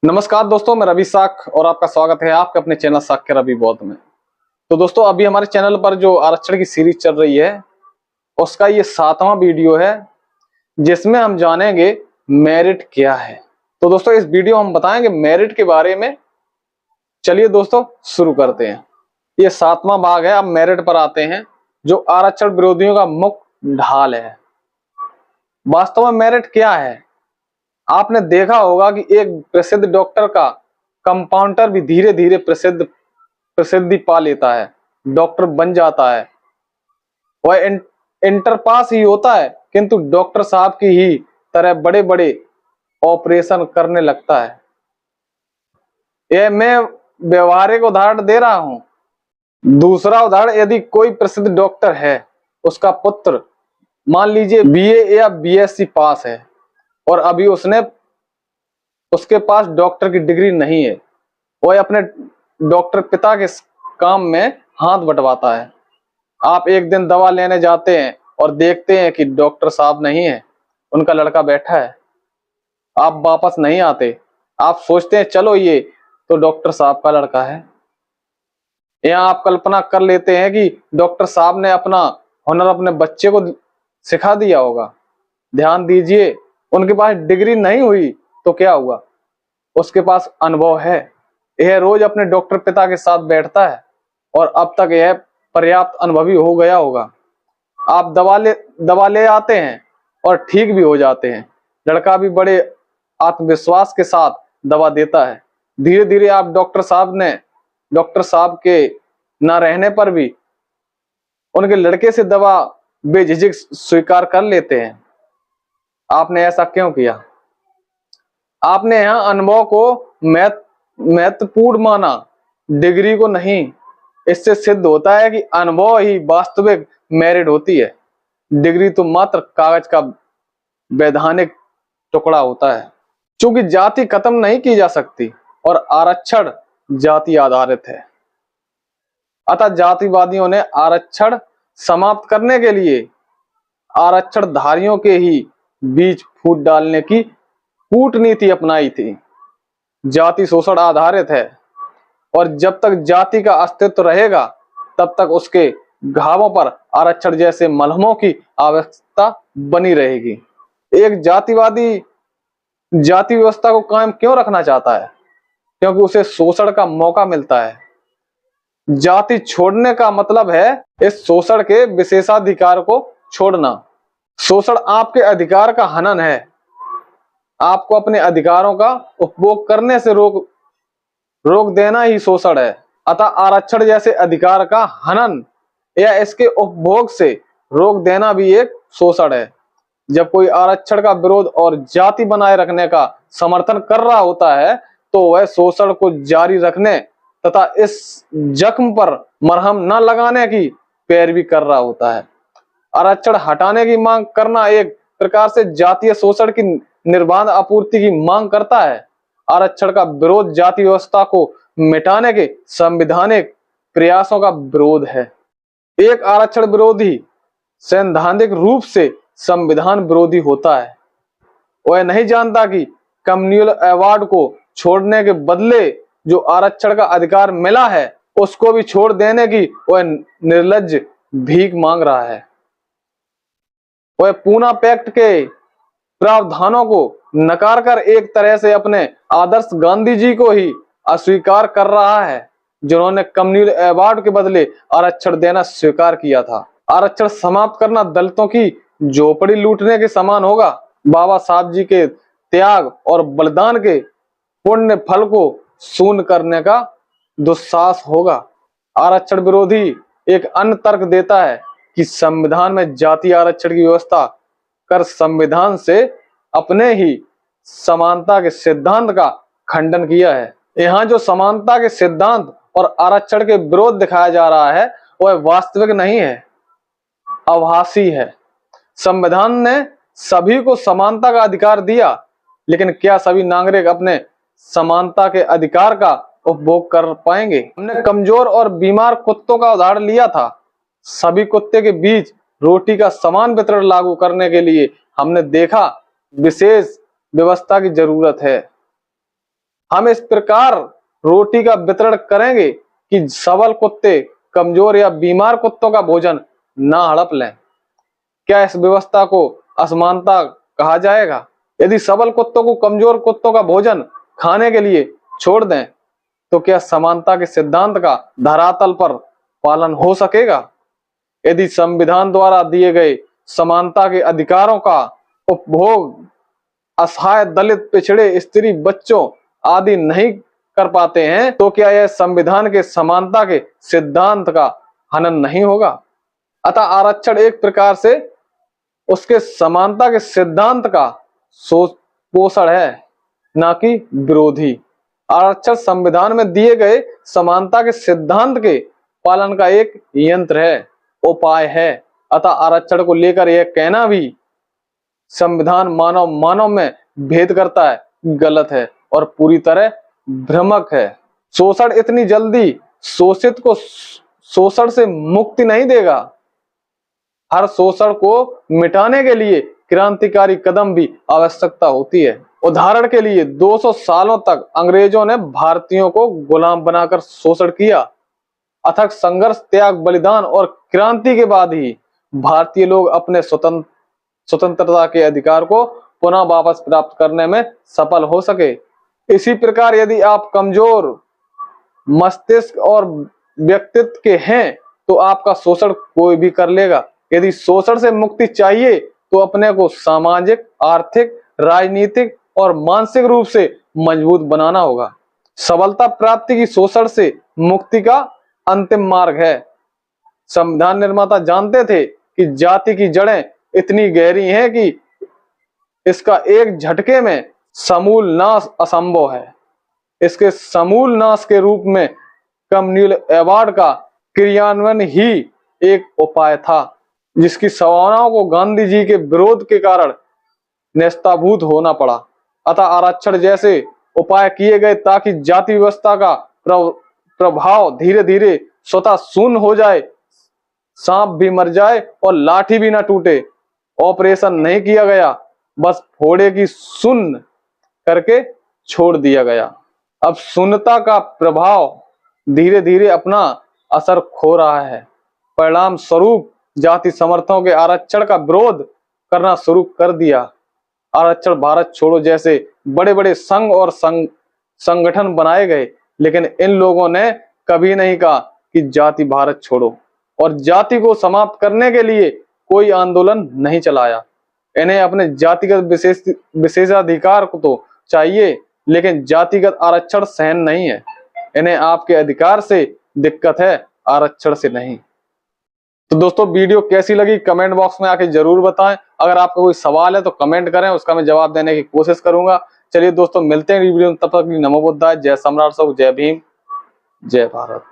नमस्कार दोस्तों, मैं रवि साख और आपका स्वागत है आपके अपने चैनल साख के रवि बौद्ध में। तो दोस्तों, अभी हमारे चैनल पर जो आरक्षण की सीरीज चल रही है उसका ये 7वां वीडियो है जिसमें हम जानेंगे मेरिट क्या है। तो दोस्तों, इस वीडियो में हम बताएंगे मेरिट के बारे में। चलिए दोस्तों, शुरू करते हैं। ये 7वां भाग है। अब मेरिट पर आते हैं, जो आरक्षण विरोधियों का मुख्य ढाल है। वास्तव में मेरिट क्या है? आपने देखा होगा कि एक प्रसिद्ध डॉक्टर का कंपाउंडर भी धीरे धीरे प्रसिद्धि पा लेता है, डॉक्टर बन जाता है। वह इंटर पास ही होता है, किंतु डॉक्टर साहब की ही तरह बड़े बड़े ऑपरेशन करने लगता है। यह मैं व्यवहारिक उदाहरण दे रहा हूं। दूसरा उदाहरण, यदि कोई प्रसिद्ध डॉक्टर है, उसका पुत्र मान लीजिए बीए या बीएससी पास है और अभी उसके पास डॉक्टर की डिग्री नहीं है, वह अपने डॉक्टर पिता के काम में हाथ बंटवाता है। आप एक दिन दवा लेने जाते हैं और देखते हैं कि डॉक्टर साहब नहीं है, उनका लड़का बैठा है। आप वापस नहीं आते। आप सोचते हैं चलो ये तो डॉक्टर साहब का लड़का है। यहाँ आप कल्पना कर लेते हैं कि डॉक्टर साहब ने अपना हुनर अपने बच्चे को सिखा दिया होगा। ध्यान दीजिए, उनके पास डिग्री नहीं हुई तो क्या हुआ, उसके पास अनुभव है। यह रोज अपने डॉक्टर पिता के साथ बैठता है और अब तक यह पर्याप्त अनुभवी हो गया होगा। आप दवा ले आते हैं और ठीक भी हो जाते हैं। लड़का भी बड़े आत्मविश्वास के साथ दवा देता है। धीरे धीरे आप डॉक्टर साहब के न रहने पर भी उनके लड़के से दवा बेझिझक स्वीकार कर लेते हैं। आपने ऐसा क्यों किया? आपने यहाँ अनुभव को महत्वपूर्ण माना, डिग्री को नहीं। इससे सिद्ध होता है कि अनुभव ही वास्तविक मेरिट होती है। डिग्री तो मात्र कागज का वैधानिक टुकड़ा होता है। क्योंकि जाति खत्म नहीं की जा सकती और आरक्षण जाति आधारित है। अतः जातिवादियों ने आरक्षण समाप्त करने के लिए आरक्षणधारियों के ही बीच फूट डालने की कूटनीति अपनाई थी। जाति शोषण आधारित है और जब तक जाति का अस्तित्व रहेगा तब तक उसके घावों पर आरक्षण जैसे मलहमों की आवश्यकता बनी रहेगी। एक जातिवादी जाति व्यवस्था को कायम क्यों रखना चाहता है? क्योंकि उसे शोषण का मौका मिलता है। जाति छोड़ने का मतलब है इस शोषण के विशेषाधिकार को छोड़ना। शोषण आपके अधिकार का हनन है। आपको अपने अधिकारों का उपभोग करने से रोक देना ही शोषण है। अतः आरक्षण जैसे अधिकार का हनन या इसके उपभोग से रोक देना भी एक शोषण है। जब कोई आरक्षण का विरोध और जाति बनाए रखने का समर्थन कर रहा होता है तो वह शोषण को जारी रखने तथा इस जख्म पर मरहम न लगाने की पैरवी कर रहा होता है। आरक्षण हटाने की मांग करना एक प्रकार से जातीय शोषण की निर्बाध आपूर्ति की मांग करता है। आरक्षण का विरोध जाति व्यवस्था को मिटाने के संवैधानिक प्रयासों का विरोध है। एक आरक्षण विरोधी सैद्धांतिक रूप से संविधान विरोधी होता है। वह नहीं जानता कि कम्युनल अवार्ड को छोड़ने के बदले जो आरक्षण का अधिकार मिला है उसको भी छोड़ देने की वह निर्लज्ज भीख मांग रहा है। वह पूना पैक्ट के प्रावधानों को नकार कर एक तरह से अपने आदर्श गांधी जी को ही अस्वीकार कर रहा है, जिन्होंने कम्युनल अवार्ड के बदले आरक्षण देना स्वीकार किया था। आरक्षण समाप्त करना दलितों की झोपड़ी लूटने के समान होगा। बाबा साहब जी के त्याग और बलिदान के पुण्य फल को शून्य करने का दुस्साहस होगा। आरक्षण विरोधी एक अन्य तर्क देता है कि संविधान में जाति आरक्षण की व्यवस्था कर संविधान से अपने ही समानता के सिद्धांत का खंडन किया है। यहाँ जो समानता के सिद्धांत और आरक्षण के विरोध दिखाया जा रहा है वह वास्तविक नहीं है, आभासी है। संविधान ने सभी को समानता का अधिकार दिया, लेकिन क्या सभी नागरिक अपने समानता के अधिकार का उपभोग कर पाएंगे? हमने कमजोर और बीमार कुत्तों का उदाहरण लिया था। सभी कुत्ते के बीच रोटी का समान वितरण लागू करने के लिए हमने देखा विशेष व्यवस्था की जरूरत है। हम इस प्रकार रोटी का वितरण करेंगे कि सबल कुत्ते कमजोर या बीमार कुत्तों का भोजन ना हड़प लें। क्या इस व्यवस्था को असमानता कहा जाएगा? यदि सबल कुत्तों को कमजोर कुत्तों का भोजन खाने के लिए छोड़ दें तो क्या समानता के सिद्धांत का धरातल पर पालन हो सकेगा? यदि संविधान द्वारा दिए गए समानता के अधिकारों का उपभोग असहाय, दलित, पिछड़े, स्त्री, बच्चों आदि नहीं कर पाते हैं तो क्या यह संविधान के समानता के सिद्धांत का हनन नहीं होगा? अतः आरक्षण एक प्रकार से उसके समानता के सिद्धांत का पोषण है, ना कि विरोधी। आरक्षण संविधान में दिए गए समानता के सिद्धांत के पालन का एक यंत्र है, उपाय है। अतः आरक्षण को लेकर यह कहना भी संविधान मानव में भेद करता है गलत है और पूरी तरह भ्रामक है। शोषण इतनी जल्दी शोषित को शोषण से मुक्ति नहीं देगा। हर शोषण को मिटाने के लिए क्रांतिकारी कदम भी आवश्यकता होती है। उदाहरण के लिए 200 सालों तक अंग्रेजों ने भारतीयों को गुलाम बनाकर शोषण किया। अथक संघर्ष, त्याग, बलिदान और क्रांति के बाद ही भारतीय लोग अपने स्वतंत्रता के अधिकार को पुनः वापस प्राप्त करने में सफल हो सके। इसी प्रकार यदि आप कमजोर मस्तिष्क और व्यक्तित्व के हैं तो आपका शोषण कोई भी कर लेगा। यदि शोषण से मुक्ति चाहिए तो अपने को सामाजिक, आर्थिक, राजनीतिक और मानसिक रूप से मजबूत बनाना होगा। सबलता प्राप्ति की शोषण से मुक्ति का अंतिम मार्ग है। संविधान निर्माता जानते थे कि जाति की जड़ें इतनी गहरी हैं कि इसका एक झटके में समूल नाश असंभव है। इसके समूल नाश के रूप में कम्युनल अवार्ड का क्रियान्वयन ही एक उपाय था, जिसकी संभावनाओं को गांधी जी के विरोध के कारण नेस्ताभूत होना पड़ा। अतः आरक्षण जैसे उपाय किए गए ताकि जाति व्यवस्था का प्रभाव धीरे धीरे स्वतः शून्य हो जाए, सांप भी मर जाए और लाठी भी ना टूटे। ऑपरेशन नहीं किया गया, बस फोड़े की शून्य करके छोड़ दिया गया। अब शून्यता का प्रभाव धीरे धीरे अपना असर खो रहा है। परिणाम स्वरूप जाति समर्थकों के आरक्षण का विरोध करना शुरू कर दिया। आरक्षण भारत छोड़ो जैसे बड़े बड़े संघ और संगठन बनाए गए, लेकिन इन लोगों ने कभी नहीं कहा कि जाति भारत छोड़ो, और जाति को समाप्त करने के लिए कोई आंदोलन नहीं चलाया। इन्हें अपने जातिगत विशेषाधिकार को तो चाहिए, लेकिन जातिगत आरक्षण सहन नहीं है। इन्हें आपके अधिकार से दिक्कत है, आरक्षण से नहीं। तो दोस्तों वीडियो कैसी लगी कमेंट बॉक्स में आके जरूर बताएं। अगर आपका कोई सवाल है तो कमेंट करें, उसका मैं जवाब देने की कोशिश करूंगा। चलिए दोस्तों मिलते हैं वीडियो में, तब तक नमो बुद्धाय, जय सम्राट, जय भीम, जय भारत।